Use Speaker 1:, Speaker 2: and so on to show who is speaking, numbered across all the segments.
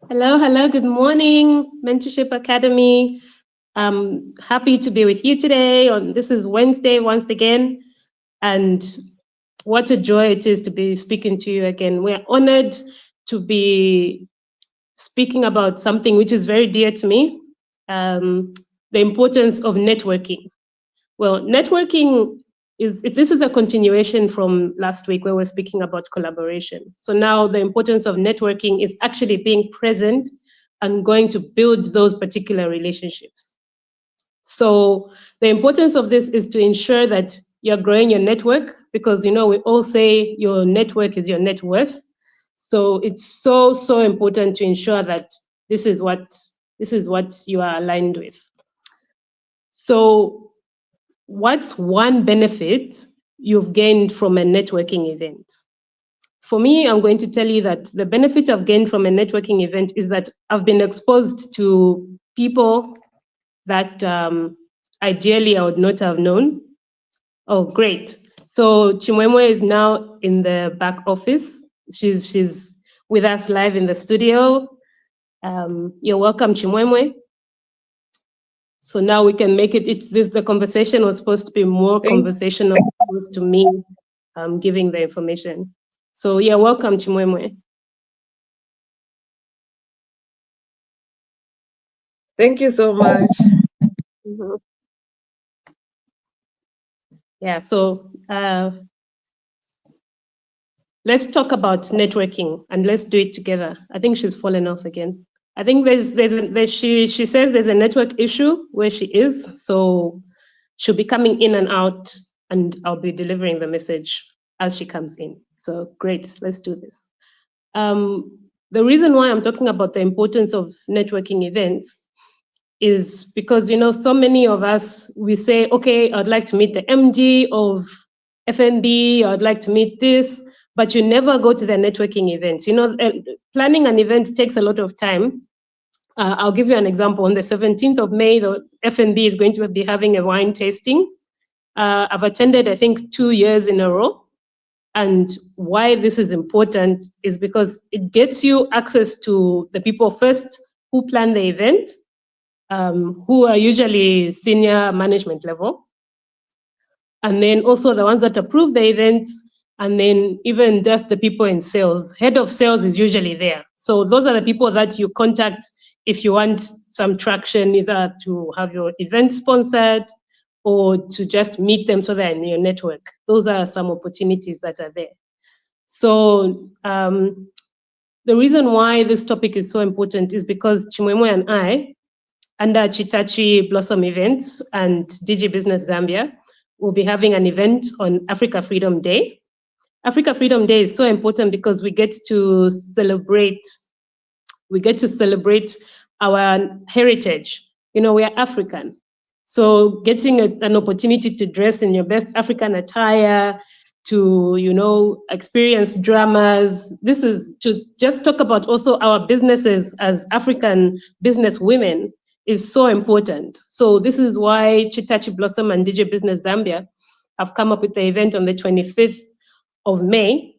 Speaker 1: Hello, hello, good morning, Mentorship Academy. I'm happy to be with you today. This is Wednesday once again, and what a joy it is to be speaking to you again. We're honored to be speaking about something which is very dear to me, the importance of networking. Well, networking this is a continuation from last week where we're speaking about collaboration. So now the importance of networking is actually being present and going to build those particular relationships. So the importance of this is to ensure that you're growing your network because we all say your network is your net worth. So it's so important to ensure that this is what you are aligned with. So what's one benefit you've gained from a networking event? For me, I'm going to tell you that the benefit I've gained from a networking event is that I've been exposed to people that ideally I would not have known. Oh, great. So Chimwemwe is now in the back office. She's with us live in the studio. You're welcome, Chimwemwe. So now we can make it, the conversation was supposed to be more
Speaker 2: Thank,
Speaker 1: conversational to me giving the information. So yeah, welcome Chimwemwe.
Speaker 2: thank you so much.
Speaker 1: Mhm. Yeah, so let's talk about networking and let's do it together. I think she's fallen off again. I think she says there's a network issue where she is, so she'll be coming in and out, and I'll be delivering the message as she comes in. So great, let's do this. The reason why I'm talking about the importance of networking events is because so many of us we say, okay, I'd like to meet the MD of FNB, I'd like to meet this, but you never go to the networking events. Planning an event takes a lot of time. I'll give you an example. On the 17th of May, the FNB is going to be having a wine tasting. I've attended, I think, 2 years in a row. And why this is important is because it gets you access to the people first who plan the event, who are usually senior management level, and then also the ones that approve the events, and then even just the people in sales. Head of sales is usually there. So those are the people that you contact if you want some traction, either to have your event sponsored or to just meet them so they're in your network. Those are some opportunities that are there. So the reason why this topic is so important is because Chimwemwe and I, under Chitachi Blossom Events and DG Business Zambia, will be having an event on Africa Freedom Day. Africa Freedom Day is so important because we get to celebrate our heritage. We are African. So getting an opportunity to dress in your best African attire, to experience dramas. This is to just talk about also our businesses as African business women is so important. So this is why Chitachi Blossom and DJ Business Zambia have come up with the event on the 25th of May.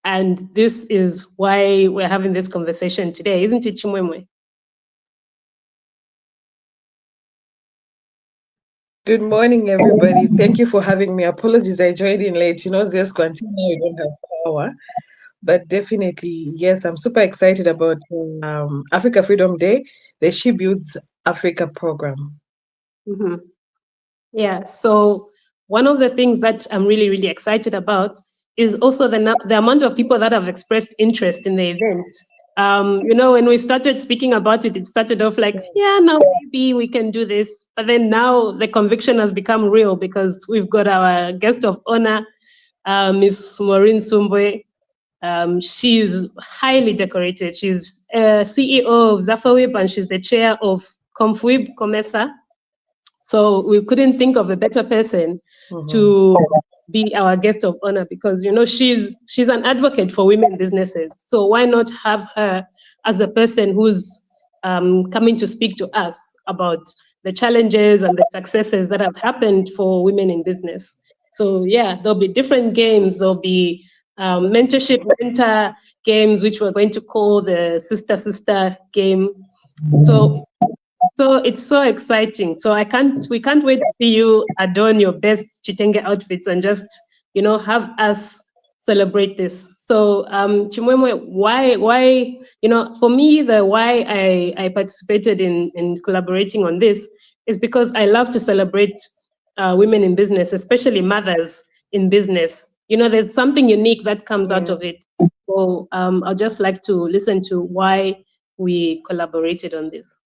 Speaker 1: And this is why we're having this conversation today, isn't it, Chimwemwe?
Speaker 2: Good morning, everybody. Thank you for having me. Apologies, I joined in late. Zeus Quantina, we don't have power. But definitely, yes, I'm super excited about Africa Freedom Day, the She Builds Africa program.
Speaker 1: Mm-hmm. Yeah, so one of the things that I'm really, really excited about is also the amount of people that have expressed interest in the event. When we started speaking about it, it started off like, yeah, no, maybe we can do this. But then now the conviction has become real because we've got our guest of honor, Miss Maureen Sumbwe. She's highly decorated. She's CEO of Zafawib and she's the chair of Comfwib Comesa. So we couldn't think of a better person
Speaker 2: Mhm.
Speaker 1: to be our guest of honor because she's an advocate for women businesses. So why not have her as the person who's coming to speak to us about the challenges and the successes that have happened for women in business. So yeah, there'll be different games. There'll be mentorship mentor games, which we're going to call the sister game. So it's so exciting. So we can't wait to see you adorn your best Chitenge outfits and just, have us celebrate this. So Chimwemwe, why, for me, the why I participated in collaborating on this is because I love to celebrate women in business, especially mothers in business. There's something unique that comes out of it. So I'd just like to listen to why we collaborated on this.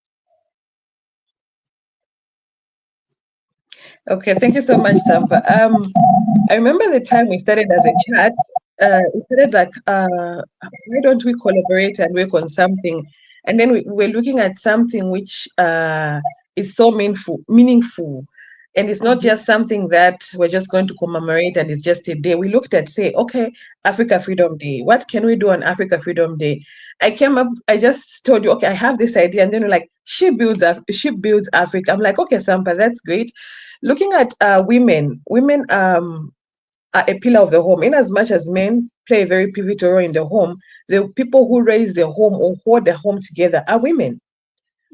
Speaker 2: Okay, thank you so much, Sampa. I remember the time we started as a chat. We started like, why don't we collaborate and work on something? And then we were looking at something which is so meaningful. And it's not just something that we're just going to commemorate and it's just a day. We looked at, say, okay, Africa Freedom Day. What can we do on Africa Freedom Day? I just told you, okay, I have this idea. And then we're like, she builds Africa. I'm like, okay, Sampa, that's great. Looking at women are a pillar of the home. In as much as men play a very pivotal role in the home, the people who raise the home or hold the home together are women.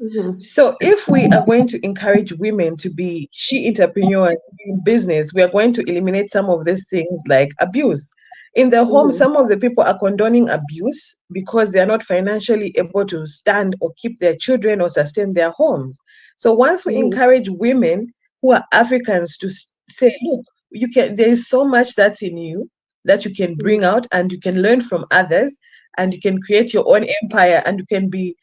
Speaker 1: Mm-hmm.
Speaker 2: So if we are going to encourage women to be entrepreneurs in business, we are going to eliminate some of these things like abuse. In the home, some of the people are condoning abuse because they are not financially able to stand or keep their children or sustain their homes. So once we encourage women who are Africans to say, look, there is so much that's in you that you can bring out and you can learn from others and you can create your own empire and you can be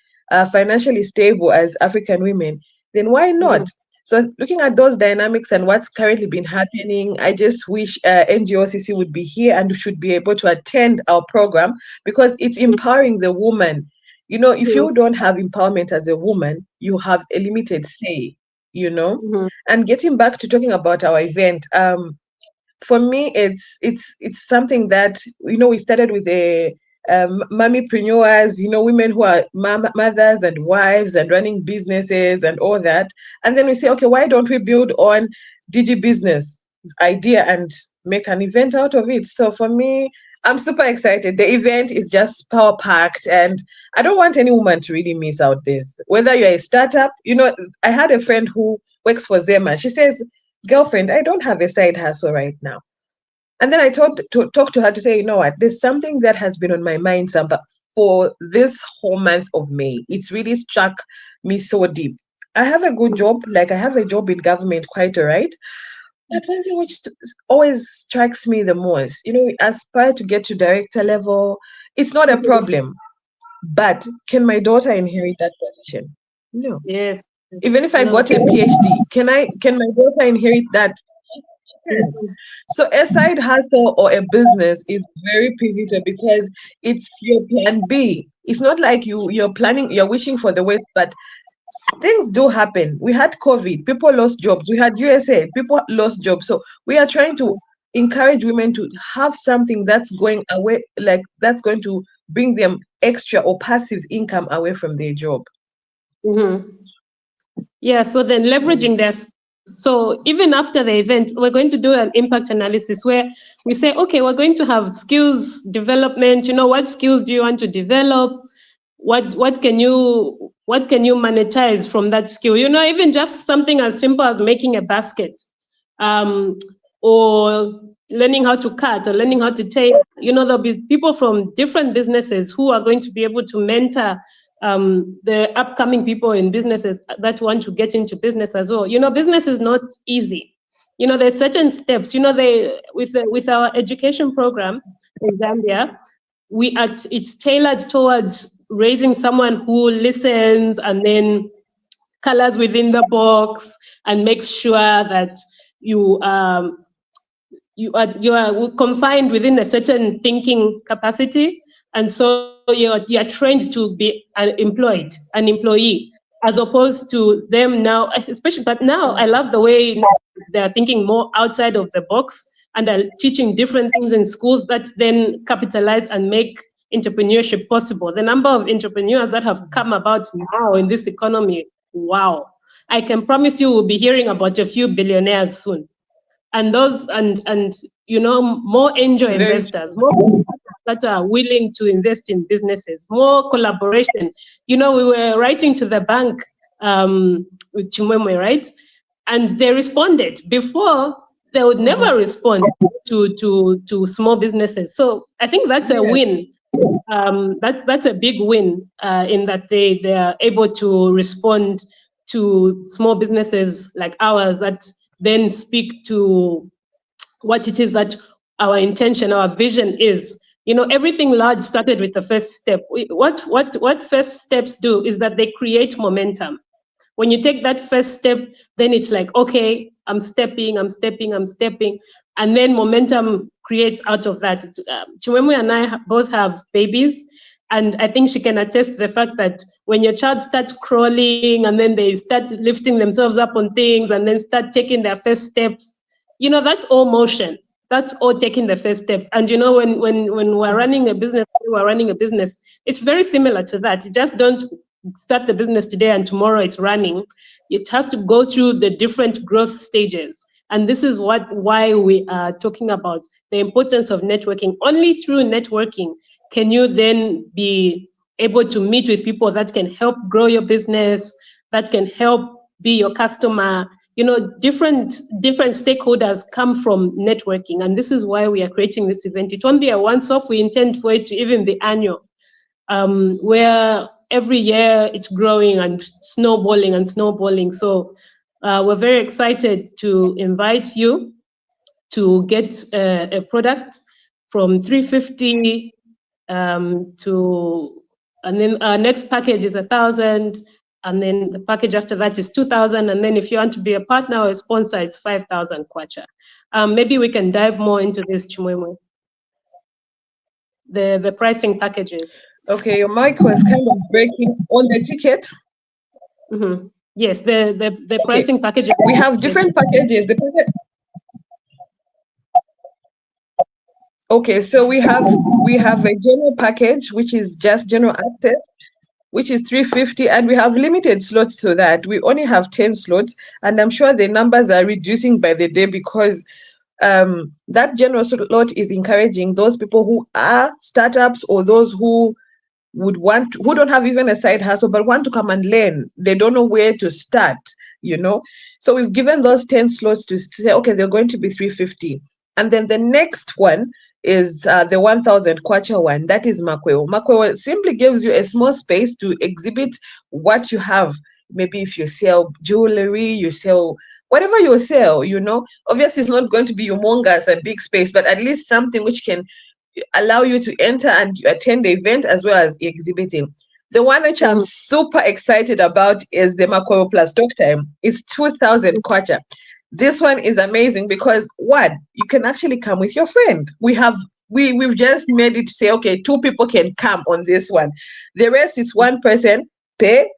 Speaker 2: financially stable as African women, then why not? So looking at those dynamics and what's currently been happening, I just wish NGOCC would be here and should be able to attend our program because it's empowering the woman. If you don't have empowerment as a woman, you have a limited say, And getting back to talking about our event, for me, it's something that, we started with a mommypreneurs, women who are mothers and wives and running businesses and all that. And then we say, okay, why don't we build on DG Business idea and make an event out of it? So for me, I'm super excited. The event is just power packed and I don't want any woman to really miss out this. Whether you're a startup, I had a friend who works for Zema. She says, girlfriend, I don't have a side hustle right now. And then I talked to her to say, you know what, there's something that has been on my mind, Sampa, for this whole month of May. It's really struck me so deep. I have a good job, like I have a job in government, quite all right. But one thing which always strikes me the most, we aspire to get to director level. It's not a problem. But can my daughter inherit that position? No.
Speaker 1: Yes.
Speaker 2: Even if I got a PhD, can my daughter inherit that? So a side hustle or a business is very pivotal because it's your plan B. It's not like you're wishing for the worst, but things do happen. We had COVID, people lost jobs. We had USA, people lost jobs. So we are trying to encourage women to have something that's going away, like that's going to bring them extra or passive income away from their job.
Speaker 1: Yeah, so then leveraging this. So even after the event, we're going to do an impact analysis where we say, okay, we're going to have skills development. What skills do you want to develop? What can you monetize from that skill? Even just something as simple as making a basket, or learning how to cut or learning how to tape. There'll be people from different businesses who are going to be able to mentor the upcoming people in businesses that want to get into business as well. Business is not easy. There's certain steps. With our education program in Zambia, it's tailored towards raising someone who listens and then colors within the box and makes sure that you are confined within a certain thinking capacity, and so you're trained to be an employee, as opposed to them now, especially. But now I love the way they're thinking more outside of the box and are teaching different things in schools that then capitalize and make entrepreneurship possible. The number of entrepreneurs that have come about now in this economy, wow! I can promise you we'll be hearing about a few billionaires soon. And those and more angel
Speaker 2: Very
Speaker 1: investors, more people that are willing to invest in businesses, more collaboration. We were writing to the bank with Chimwemwe, right? And they responded. Before, they would never respond to small businesses. So I think that's a win. That's a big win in that they are able to respond to small businesses like ours that then speak to what it is that our intention, our vision is. Everything large started with the first step. What first steps do is that they create momentum. When you take that first step, then it's like, okay, I'm stepping, and then momentum creates out of that. Chimwemwe and I both have babies, and I think she can attest to the fact that when your child starts crawling and then they start lifting themselves up on things and then start taking their first steps, that's all motion. That's all taking the first steps. And when we're running a business, it's very similar to that. You just don't start the business today and tomorrow it's running. It has to go through the different growth stages. And this is why we are talking about the importance of networking. Only through networking can you then be able to meet with people that can help grow your business, that can help be your customer. Different stakeholders come from networking. And this is why we are creating this event. It won't be a once-off. We intend for it to even be annual, where every year it's growing and snowballing. So we're very excited to invite you to get a product from 350 and then our next package is 1,000, and then the package after that is 2,000, and then if you want to be a partner or a sponsor, it's 5,000 kwacha. Maybe we can dive more into this, Chimwemwe. The pricing packages.
Speaker 2: Okay, your mic was kind of breaking on the ticket.
Speaker 1: Mm-hmm. Yes, the pricing packages.
Speaker 2: We have different packages. Okay, so we have a general package, which is just general access, which is 350, and we have limited slots to that. We only have 10 slots, and I'm sure the numbers are reducing by the day because that general slot is encouraging those people who are startups or those who who don't have even a side hustle but want to come and learn. They don't know where to start, So we've given those 10 slots to say, okay, they're going to be 350. And then the next one is the 1,000 kwacha one. That is Makweo. Makweo simply gives you a small space to exhibit what you have. Maybe if you sell jewelry, you sell whatever you sell, Obviously, it's not going to be humongous, a big space, but at least something which can allow you to enter and attend the event as well as exhibiting. The one which I'm super excited about is the Makweo Plus Talk Time. It's 2,000 kwacha. This one is amazing because you can actually come with your friend. We've just made it say, okay, 2 people can come on this one. The rest is 1 person pay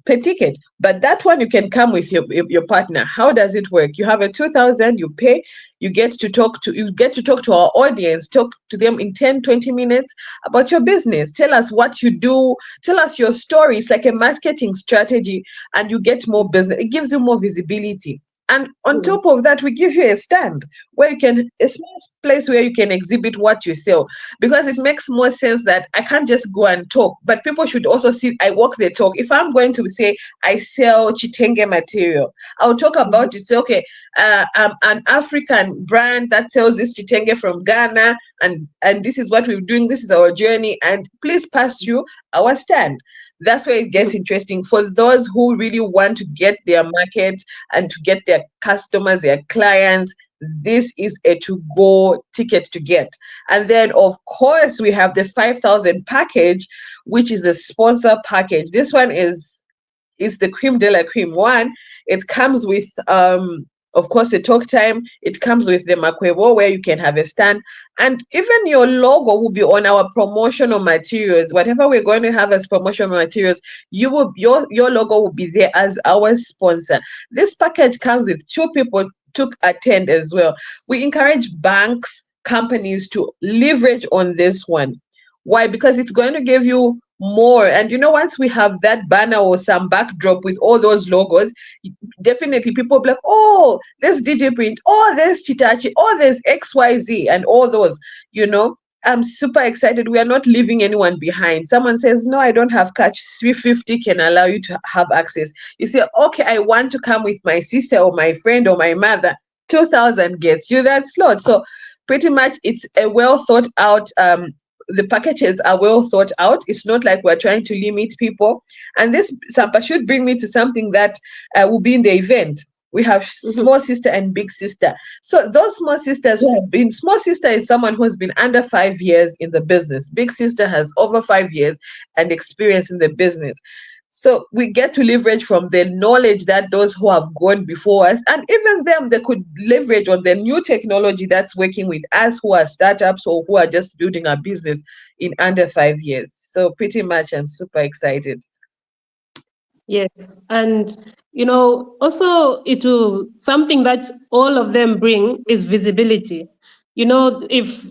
Speaker 2: per ticket, but that one you can come with your partner. How does it work? You have a 2,000, you pay, you get to talk to our audience, talk to them in 10-20 minutes about your business. Tell us what you do, tell us your story. It's like a marketing strategy, and you get more business. It gives you more visibility. And on top of that, we give you a stand where a small place where you can exhibit what you sell, because it makes more sense that I can't just go and talk, but people should also see I walk the talk. If I'm going to say I sell Chitenge material, I'll talk about it. Say, okay, I'm an African brand that sells this Chitenge from Ghana, and this is what we're doing. This is our journey, and please pass through our stand. That's where it gets interesting for those who really want to get their market and to get their customers, their clients. This is a to-go ticket to get. And then, of course, we have the 5,000 package, which is the sponsor package. This one is the cream de la cream one. It comes with of course, the talk time. It comes with the Makweo, where you can have a stand, and even your logo will be on our promotional materials. Whatever we're going to have as promotional materials, your logo will be there as our sponsor. This package comes with 2 people to attend as well. We encourage banks, companies to leverage on this one. Why? Because it's going to give you more. And once we have that banner or some backdrop with all those logos, definitely people will be like, oh, there's DJ Print, oh, there's Chitachi, oh, there's XYZ, and all those, I'm super excited. We are not leaving anyone behind. Someone says, no, I don't have catch. 350 can allow you to have access. You say, okay, I want to come with my sister or my friend or my mother. 2,000 gets you that slot. So pretty much it's a well thought out, the packages are well thought out. It's not like we're trying to limit people. And this, Sampa, should bring me to something that will be in the event. We have small sister and big sister. So those small sisters who have been, small sister is someone who has been under 5 years in the business. Big sister has over 5 years and experience in the business. So we get to leverage from the knowledge that those who have gone before us, and even them, they could leverage on the new technology that's working with us who are startups or who are just building a business in under 5 years. So pretty much I'm super excited.
Speaker 1: Yes, and also something that all of them bring is visibility. If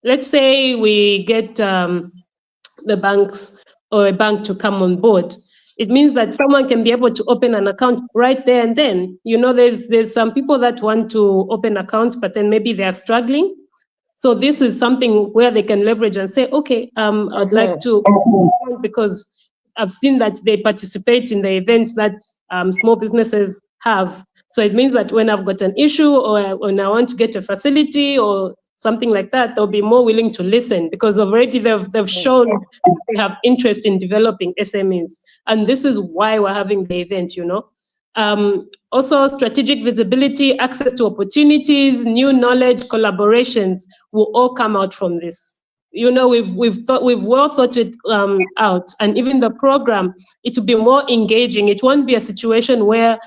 Speaker 1: let's say we get the banks or a bank to come on board, it means that someone can be able to open an account right there and then. There's some people that want to open accounts, but then maybe they are struggling. So this is something where they can leverage and say, okay, I'd like to, because I've seen that they participate in the events that small businesses have. So it means that when I've got an issue or when I want to get a facility or something like that, they'll be more willing to listen because already they've shown they have interest in developing SMEs. And this is why we're having the event, Also, strategic visibility, access to opportunities, new knowledge, collaborations will all come out from this. We've well thought it out, and even the program, it will be more engaging. It won't be a situation where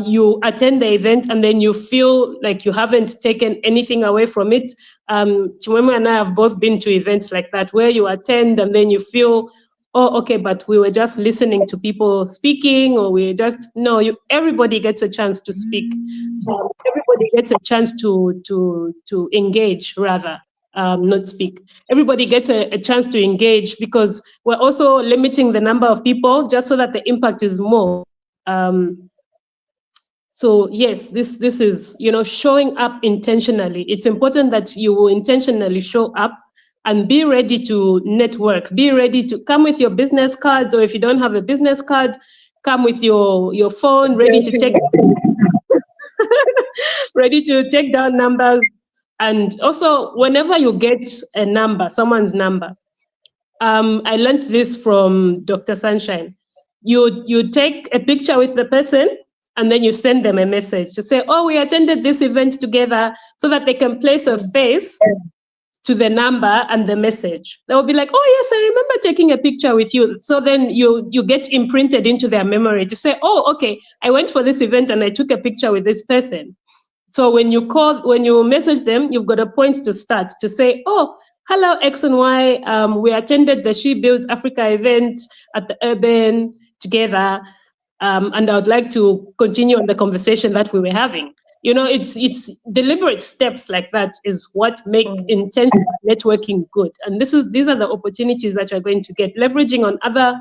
Speaker 1: you attend the event and then you feel like you haven't taken anything away from it. Chimwemwe and I have both been to events like that, where you attend and then you feel, oh, okay, but we were just listening to people speaking, or everybody gets a chance to speak. Everybody gets a chance to engage, rather. Not speak. Everybody gets a chance to engage, because we're also limiting the number of people just so that the impact is more. So yes, this is, showing up intentionally. It's important that you will intentionally show up and be ready to network. Be ready to come with your business cards, or if you don't have a business card, come with your phone, ready to take ready to take down numbers. And also, whenever you get a number, someone's number, I learned this from Dr. Sunshine. You take a picture with the person, and then you send them a message to say, oh, we attended this event together, so that they can place a face to the number and the message. They will be like, oh, yes, I remember taking a picture with you. So then you get imprinted into their memory to say, oh, okay, I went for this event and I took a picture with this person. So when you message them, you've got a point to start to say, oh, hello, X and Y. We attended the She Builds Africa event at the Urban together. And I would like to continue on the conversation that we were having. It's deliberate steps like that is what make intentional networking good. And these are the opportunities that you're going to get, leveraging on other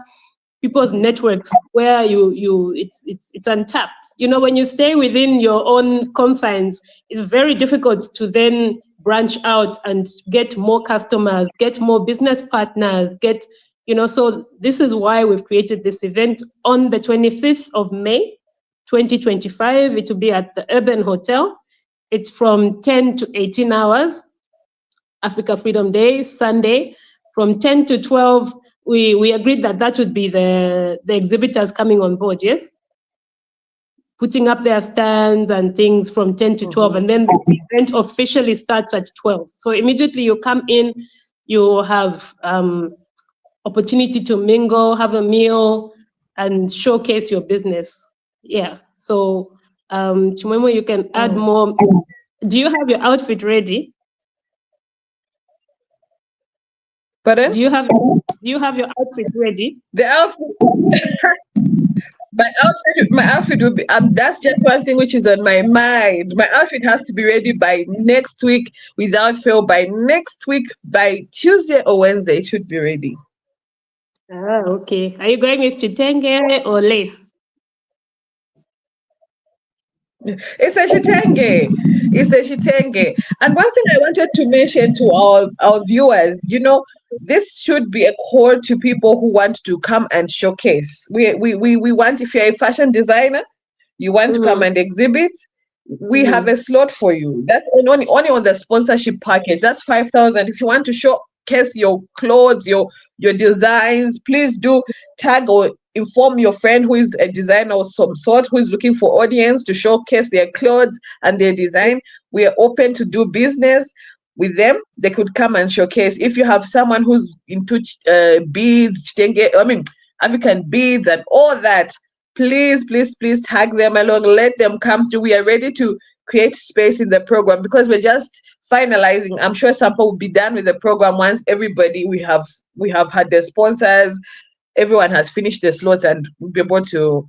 Speaker 1: people's networks where it's untapped. When you stay within your own confines, it's very difficult to then branch out and get more customers, get more business partners, so this is why we've created this event on the 25th of May, 2025. It will be at the Urban Hotel. It's from 10 to 18 hours, Africa Freedom Day, Sunday, from 10 to 12. We agreed that would be the exhibitors coming on board, yes? Putting up their stands and things from 10 to 12, and then the event officially starts at 12. So immediately you come in, you have opportunity to mingle, have a meal, and showcase your business. Yeah. So Chimwemwe, you can add more. Do you have your outfit ready?
Speaker 2: Pardon?
Speaker 1: Do you have your outfit ready?
Speaker 2: The outfit. My outfit will be. That's just one thing which is on my mind. My outfit has to be ready by next week, without fail. By next week, by Tuesday or Wednesday, it should be ready.
Speaker 1: Ah, okay. Are you going with chitenge or lace?
Speaker 2: It's a shitenge. It's a shitenge. And one thing I wanted to mention to our viewers, this should be a call to people who want to come and showcase. We want, if you're a fashion designer, you want to come
Speaker 1: Mm-hmm.
Speaker 2: and exhibit, we have
Speaker 1: Mm-hmm.
Speaker 2: a slot for you. That's only on the sponsorship package. That's 5,000. If you want to showcase your clothes, your designs, please do tag or inform your friend who is a designer of some sort, who is looking for audience to showcase their clothes and their design. We are open to do business with them. They could come and showcase. If you have someone who's into beads, African beads and all that, please tag them along. Let them come to. We are ready to create space in the program because we're just finalizing. I'm sure Sampa will be done with the program once everybody we have had the sponsors, everyone has finished the slots, and we'll be able to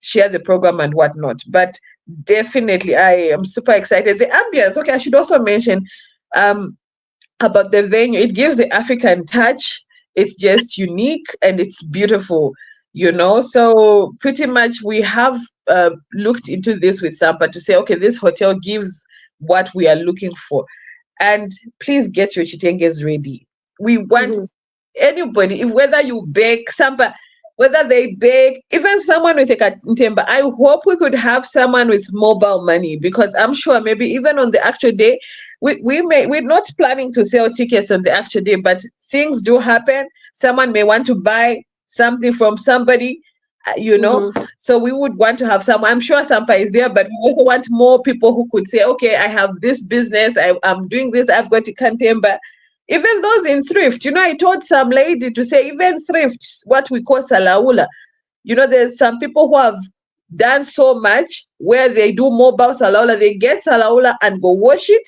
Speaker 2: share the program and whatnot. But definitely, I am super excited. The ambience. Okay, I should also mention um, about the venue. It gives the African touch. It's just unique and it's beautiful, So pretty much we have looked into this with Sampa to say, okay, this hotel gives what we are looking for. And please get your chitenges ready. We want
Speaker 1: Mm-hmm.
Speaker 2: anybody, if whether you bake, Sampa, whether they bake, even someone with a katimba. I hope we could have someone with mobile money because I'm sure maybe even on the actual day, we're not planning to sell tickets on the actual day, but things do happen. Someone may want to buy something from somebody,
Speaker 1: Mm-hmm.
Speaker 2: so we would want to have some. I'm sure Sampa is there, but we also want more people who could say, okay, I have this business, I'm doing this, I've got a Kantemba. Even those in thrift, I told some lady to say, even thrifts, what we call salaula. There's some people who have done so much where they do mobile salaula, they get salaula and go wash it,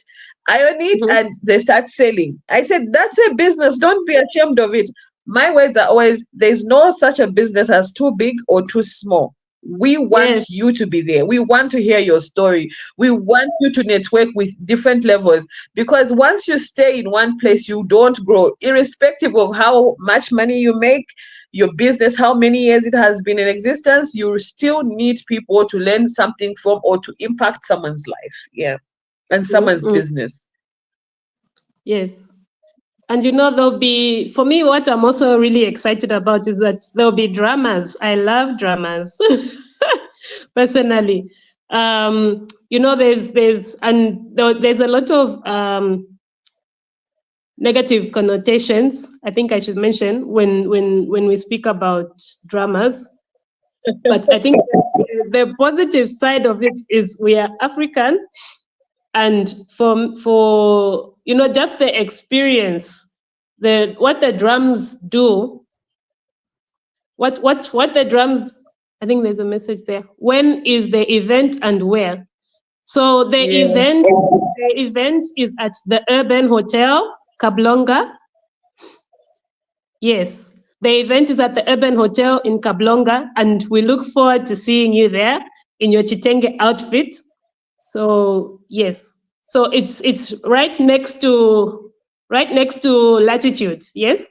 Speaker 2: iron it,
Speaker 1: Mm-hmm.
Speaker 2: and they start selling. I said, that's a business. Don't be ashamed of it. My words are always, there's no such a business as too big or too small. We want
Speaker 1: Yes.
Speaker 2: you to be there. We want to hear your story. We want you to network with different levels because once you stay in one place, you don't grow, irrespective of how much money you make, your business, how many years it has been in existence. You still need people to learn something from or to impact someone's life. Yeah. And someone's
Speaker 1: Mm-hmm.
Speaker 2: business.
Speaker 1: Yes. And there'll be, for me, what I'm also really excited about is that there'll be dramas. I love dramas, personally. There's a lot of negative connotations, I think I should mention, when we speak about dramas. But I think the positive side of it is we are African, and for just the experience, what the drums do, what the drums, I think there's a message there. When is the event and where? So the
Speaker 2: Yeah.
Speaker 1: event is at the Urban Hotel, Kablonga. Yes, the event is at the Urban Hotel in Kablonga, and we look forward to seeing you there in your Chitenge outfit. So yes, so it's right next to Latitude. Yes,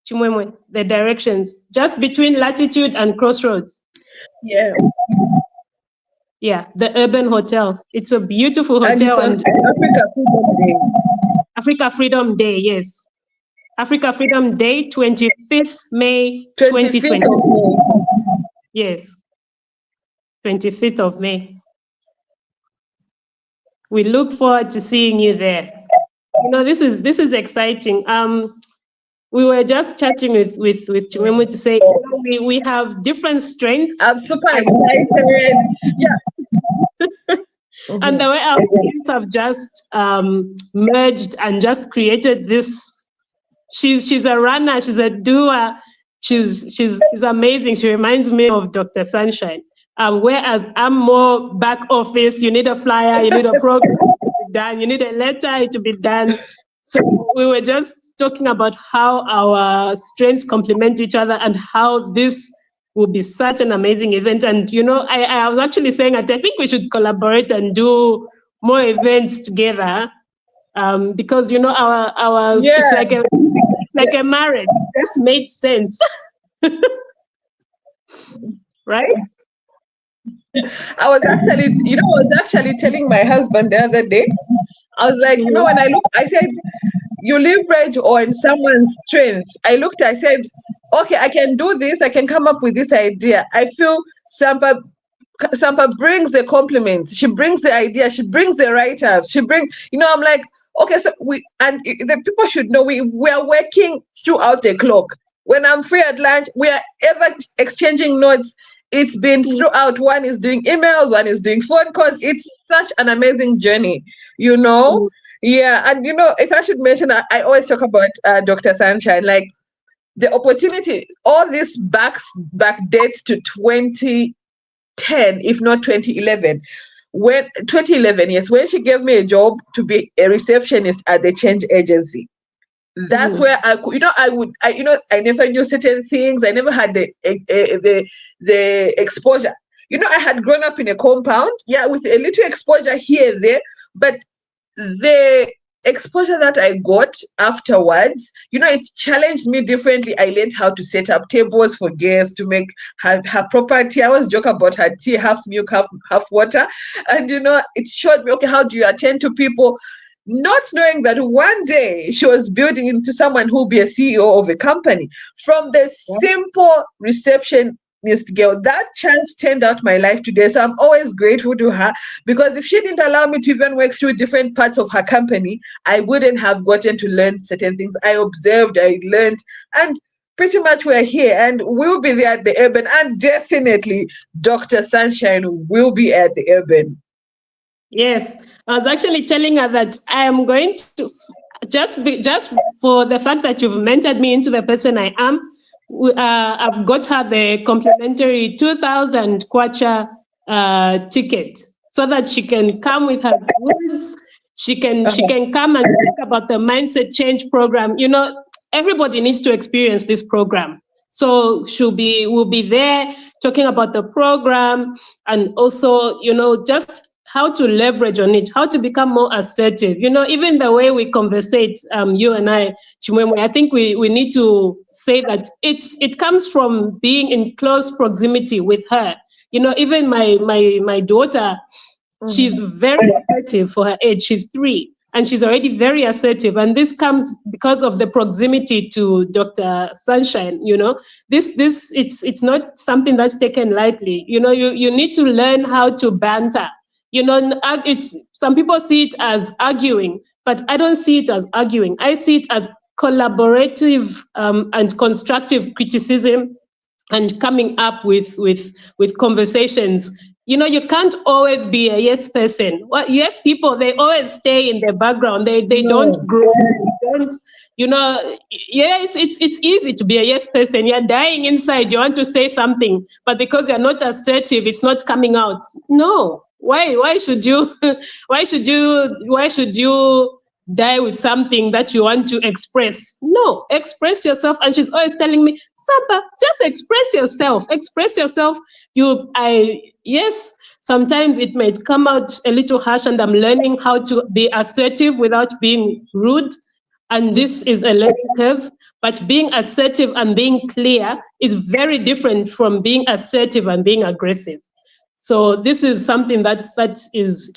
Speaker 1: Chimwemwe, the directions just between Latitude and Crossroads.
Speaker 2: Yeah.
Speaker 1: Yeah, the Urban Hotel. It's a beautiful
Speaker 2: And it's
Speaker 1: hotel,
Speaker 2: on
Speaker 1: and
Speaker 2: Africa Freedom Day.
Speaker 1: Africa Freedom Day. Yes, Africa Freedom Day, 25th May
Speaker 2: 25th
Speaker 1: 2020.
Speaker 2: of May.
Speaker 1: Yes, 25th of May. We look forward to seeing you there. This is exciting. We were just chatting with Chimwemwe to say we have different strengths,
Speaker 2: I'm super
Speaker 1: and
Speaker 2: excited. Yeah.
Speaker 1: and
Speaker 2: Mhm.
Speaker 1: the way our strengths have just merged and just created this. She's a runner. She's a doer. She's amazing. She reminds me of Dr. Sunshine. Whereas I'm more back office. You need a flyer. You need a program to be done. You need a letter to be done. So we were just talking about how our strengths complement each other and how this will be such an amazing event. And I was actually saying that I think we should collaborate and do more events together, because our it's
Speaker 2: Yeah.
Speaker 1: like like a marriage. It just made sense. Right?
Speaker 2: I was actually telling my husband the other day. I was like, when I look, I said, you leverage on someone's strength. I said, okay, I can do this. I can come up with this idea. I feel Sampa brings the compliments. She brings the idea. She brings the write-ups. She brings, I'm like, okay, so the people should know we are working throughout the clock. When I'm free at lunch, we are ever exchanging notes. It's been throughout. One is doing emails, one is doing phone calls. It's such an amazing journey, Yeah, and if I should mention, I always talk about Dr. Sunshine, like the opportunity. All this back dates to 2010, if not 2011. When 2011, yes, when she gave me a job to be a receptionist at the change agency. That's where I never knew certain things. I never had the exposure. I had grown up in a compound, with a little exposure here and there, but the exposure that I got afterwards, it challenged me differently. I learned how to set up tables for guests, to make her property. I always joke about her tea, half milk, half water. And, it showed me, okay, how do you attend to people? Not knowing that one day she was building into someone who will be a CEO of a company. From the simple receptionist girl, that chance turned out my life today. So I'm always grateful to her, because if she didn't allow me to even work through different parts of her company, I wouldn't have gotten to learn certain things. I observed, I learned, and pretty much we're here, and we'll be there at the Urban, and definitely Dr. Sunshine will be at the Urban.
Speaker 1: Yes, I was actually telling her that I am going to, just for the fact that you've mentored me into the person I am, I've got her the complimentary 2,000 kwacha ticket, so that she can come with her goods. She can come and talk about the Mindset Change program. Everybody needs to experience this program. So we'll be there talking about the program, and also, just how to leverage on it, how to become more assertive. Even the way we conversate, you and I, Chimwemwe, I think we need to say that it comes from being in close proximity with her. Even my daughter, she's very assertive for her age. She's 3. And she's already very assertive. And this comes because of the proximity to Dr. Sunshine. It's not something that's taken lightly. You need to learn how to banter. Some people see it as arguing, but I don't see it as arguing. I see it as collaborative and constructive criticism, and coming up with conversations. You can't always be a yes person. Well, yes people, they always stay in the background. They don't grow. They don't, it's easy to be a yes person. You're dying inside. You want to say something, but because you're not assertive, it's not coming out. No. Why should you die with something that you want to express? No, express yourself. And she's always telling me, Sampa, just express yourself. Express yourself. Yes, sometimes it may come out a little harsh, and I'm learning how to be assertive without being rude. And this is a learning curve. But being assertive and being clear is very different from being assertive and being aggressive. So this is something that is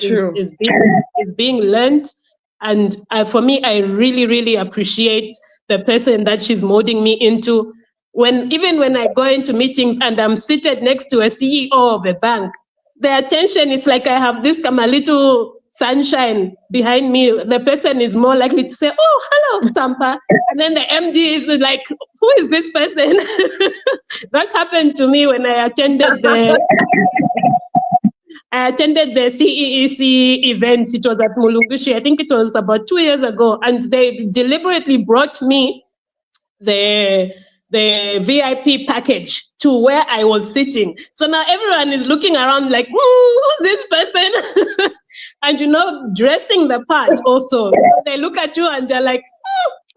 Speaker 1: being learned. And for me, I really, really appreciate the person that she's molding me into. Even when I go into meetings and I'm seated next to a CEO of a bank, the attention is like I have this a little sunshine behind me. The person is more likely to say, "Oh, hello, Sampa," and then the MD is like, "Who is this person?" That's happened to me when I attended the CEEC event. It was at Mulungushi. I think it was about 2 years ago, and they deliberately brought me the VIP package to where I was sitting. So now everyone is looking around like, who's this person? And dressing the part also. They look at you and they're like,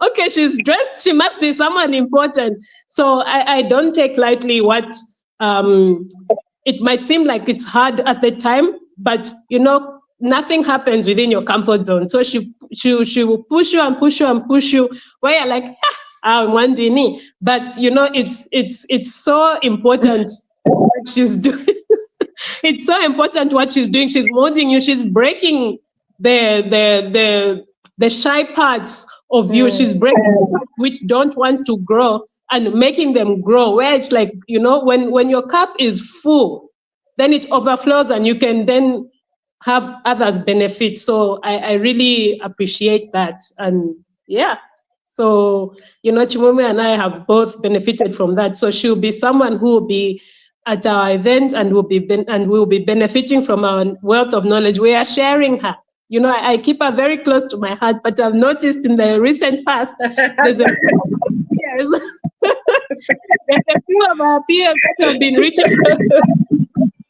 Speaker 1: okay, she's dressed, she must be someone important. So I don't take lightly what it might seem like it's hard at the time, but nothing happens within your comfort zone. So she will push you and push you and push you, where you're like, But it's so important what she's doing. It's so important what she's doing. She's molding you. She's breaking the shy parts of you. She's breaking parts which don't want to grow and making them grow. Where it's like, when your cup is full, then it overflows and you can then have others benefit. So I really appreciate that. And yeah. So, Chimwemwe and I have both benefited from that. So she'll be someone who will be at our event and will be benefiting from our wealth of knowledge. We are sharing her. I keep her very close to my heart, but I've noticed in the recent past, there's a few of our peers that have been reaching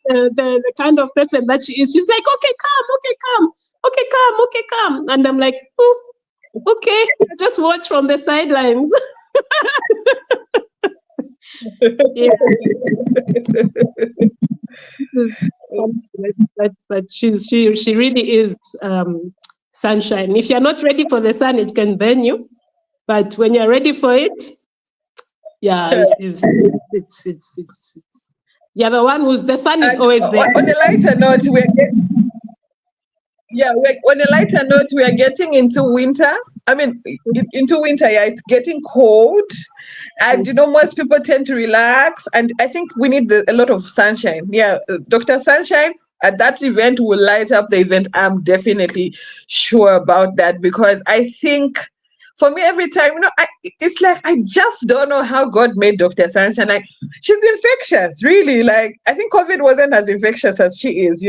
Speaker 1: the kind of person that she is. She's like, okay, come. And I'm like, okay, just watch from the sidelines. Yeah. But she really is sunshine. If you're not ready for the sun, it can burn you. But when you're ready for it, yeah, it's you're the one who's the sun is always there.
Speaker 2: On a lighter note, on a lighter note, we are getting into winter. I mean, into winter, yeah, it's getting cold. And, most people tend to relax. And I think we need a lot of sunshine. Yeah, Dr. Sunshine at that event will light up the event. I'm definitely sure about that, because I think for me, every time, it's like, I just don't know how God made Dr. Sunshine. Like, she's infectious, really. Like, I think COVID wasn't as infectious as she is,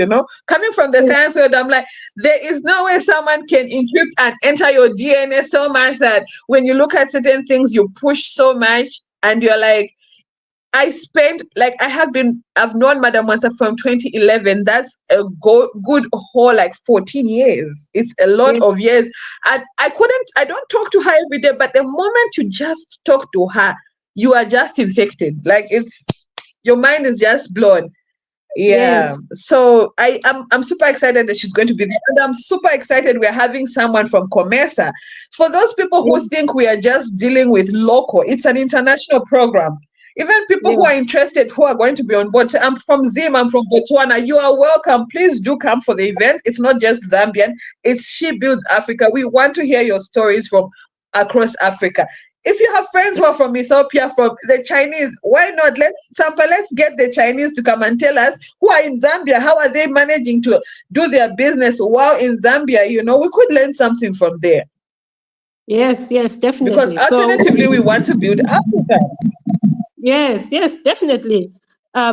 Speaker 2: Coming from the science world, I'm like, there is no way someone can encrypt and enter your DNA so much that when you look at certain things, you push so much and you're like, I've known Madam Wansa from 2011. That's a good whole 14 years. It's a lot of years. And I don't talk to her every day, but the moment you just talk to her, you are just infected. Like, your mind is just blown. Yeah. Yes. So I'm super excited that she's going to be there. And I'm super excited we're having someone from COMESA. For those people who think we are just dealing with local, it's an international program. Even people who are interested, who are going to be on board. I'm from Zim, I'm from Botswana. You are welcome. Please do come for the event. It's not just Zambian. It's She Builds Africa. We want to hear your stories from across Africa. If you have friends who are from Ethiopia, from the Chinese, why not? Let's get the Chinese to come and tell us who are in Zambia. How are they managing to do their business while in Zambia? We could learn something from there.
Speaker 1: Yes, definitely.
Speaker 2: Because alternatively, we want to build Africa.
Speaker 1: Yes, definitely.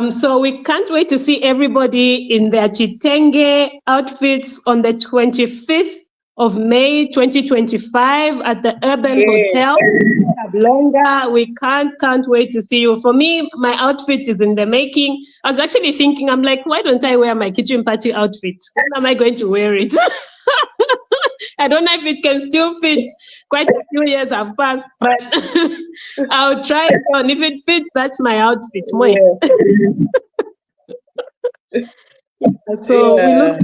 Speaker 1: So we can't wait to see everybody in their Chitenge outfits on the 25th of May 2025 at the Urban Hotel, Kablonga. We can't wait to see you. For me, my outfit is in the making. I was actually thinking, I'm like, why don't I wear my kitchen party outfit? When am I going to wear it? I don't know if it can still fit. Quite a few years have passed, but I'll try it on. If it fits, that's my outfit. So we look at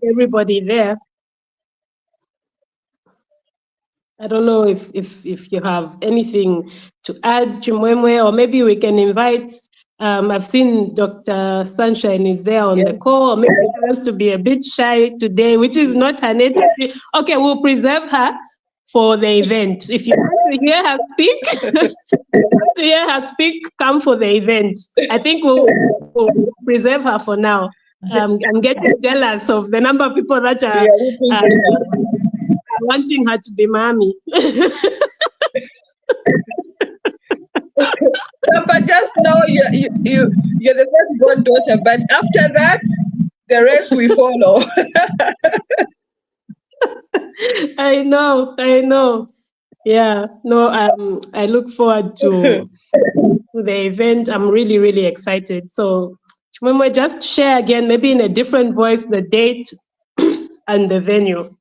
Speaker 1: everybody there. I don't know if you have anything to add, Chimwemwe, or maybe we can invite. I've seen Dr. Sunshine is there on the call. Maybe she wants to be a bit shy today, which is not her native. Okay, we'll preserve her for the event. If you want to hear her speak, come for the event. I think we'll preserve her for now. I'm getting jealous of the number of people that are wanting her to be mommy.
Speaker 2: But just know you're the first-born daughter, but after that, the rest we follow.
Speaker 1: I know. Yeah, no, I look forward to the event. I'm really, really excited. So, Chimwemwe, just share again, maybe in a different voice, the date and the venue.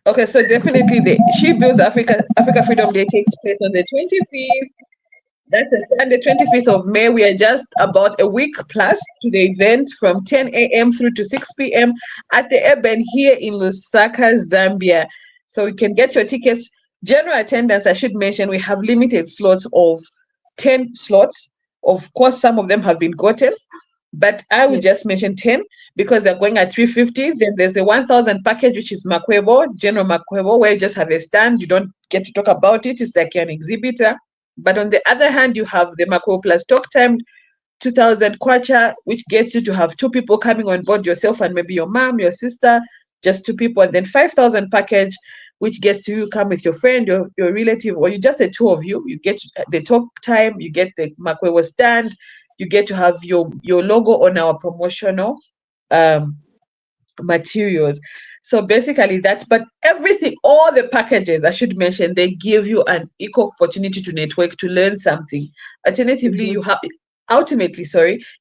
Speaker 2: Okay, so definitely the She Builds Africa Freedom Day takes place on the 25th. That's Sunday, 25th of May. We are just about a week plus to the event from 10 a.m. through to 6 p.m. at the Urban here in Lusaka, Zambia. So you can get your tickets. General attendance, I should mention, we have limited slots of 10 slots. Of course, some of them have been gotten, but I would just mention 10 because they're going at 350. Then there's the 1,000 package, which is Makwebo, General Makwebo, where you just have a stand. You don't get to talk about it. It's like you're an exhibitor. But on the other hand, you have the Makwebo plus talk time, 2,000 kwacha, which gets you to have 2 people coming on board, yourself and maybe your mom, your sister, just 2 people. And then 5,000 package, which gets to you come with your friend, your relative, or you just the 2 of you. You get the talk time, you get the Makwebo stand, you get to have your logo on our promotional materials. So basically that, but everything, all the packages, I should mention, they give you an equal opportunity to network, to learn something. Alternatively, you have, ultimately,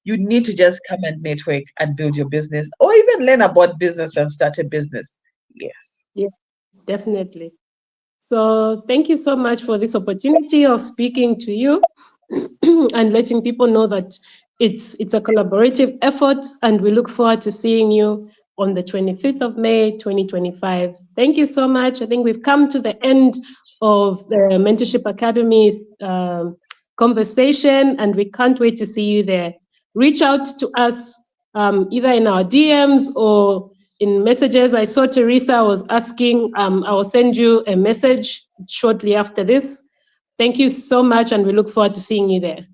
Speaker 2: you need to just come and network and build your business, or even learn about business and start a business. Yes.
Speaker 1: Yeah, definitely. So thank you so much for this opportunity of speaking to you and letting people know that it's a collaborative effort, and we look forward to seeing you on the 25th of May, 2025. Thank you so much. I think we've come to the end of the Mentorship Academy's conversation, and we can't wait to see you there. Reach out to us either in our DMs or in messages. I saw Teresa was asking, I will send you a message shortly after this. Thank you so much, and we look forward to seeing you there.